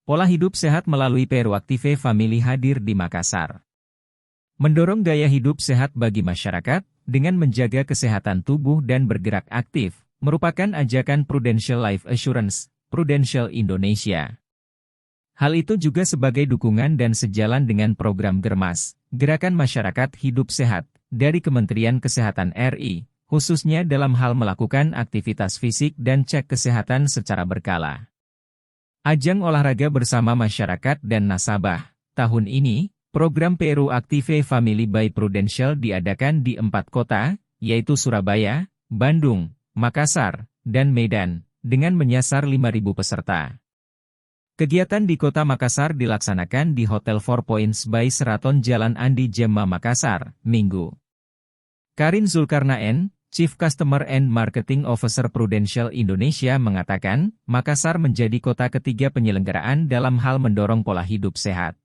Pola hidup sehat melalui Peru Active Family hadir di Makassar. Mendorong gaya hidup sehat bagi masyarakat, dengan menjaga kesehatan tubuh dan bergerak aktif, merupakan ajakan Prudential Life Assurance, Prudential Indonesia. Hal itu juga sebagai dukungan dan sejalan dengan program Germas, Gerakan Masyarakat Hidup Sehat, dari Kementerian Kesehatan RI, khususnya dalam hal melakukan aktivitas fisik dan cek kesehatan secara berkala. Ajang olahraga bersama masyarakat dan nasabah. Tahun ini, program Peru Active Family by Prudential diadakan di 4 kota, yaitu Surabaya, Bandung, Makassar, dan Medan, dengan menyasar 5.000 peserta. Kegiatan di Kota Makassar dilaksanakan di Hotel 4 Points by Sheraton Jalan Andi Gemma Makassar, Minggu. Karin Zulkarnaen, Chief Customer and Marketing Officer Prudential Indonesia mengatakan, Makassar menjadi kota ketiga penyelenggaraan dalam hal mendorong pola hidup sehat.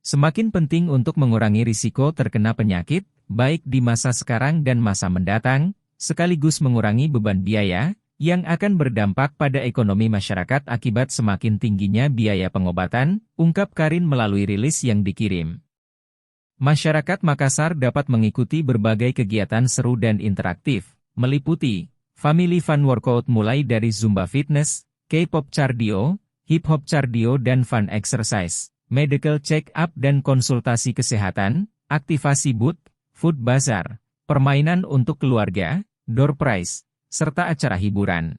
Semakin penting untuk mengurangi risiko terkena penyakit, baik di masa sekarang dan masa mendatang, sekaligus mengurangi beban biaya, yang akan berdampak pada ekonomi masyarakat akibat semakin tingginya biaya pengobatan, ungkap Karin melalui rilis yang dikirim. Masyarakat Makassar dapat mengikuti berbagai kegiatan seru dan interaktif, meliputi Family Fun Workout mulai dari Zumba Fitness, K-pop Cardio, Hip Hop Cardio dan Fun Exercise, Medical Check-up dan konsultasi kesehatan, aktivasi booth, food bazaar, permainan untuk keluarga, door prize, serta acara hiburan.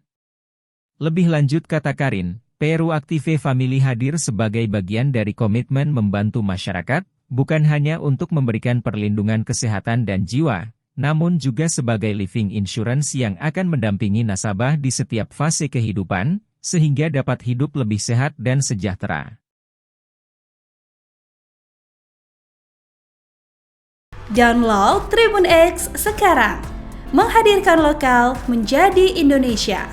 Lebih lanjut kata Karin, Peru Active Family hadir sebagai bagian dari komitmen membantu masyarakat, bukan hanya untuk memberikan perlindungan kesehatan dan jiwa, namun juga sebagai living insurance yang akan mendampingi nasabah di setiap fase kehidupan, sehingga dapat hidup lebih sehat dan sejahtera. Download Tribun X sekarang, menghadirkan lokal menjadi Indonesia.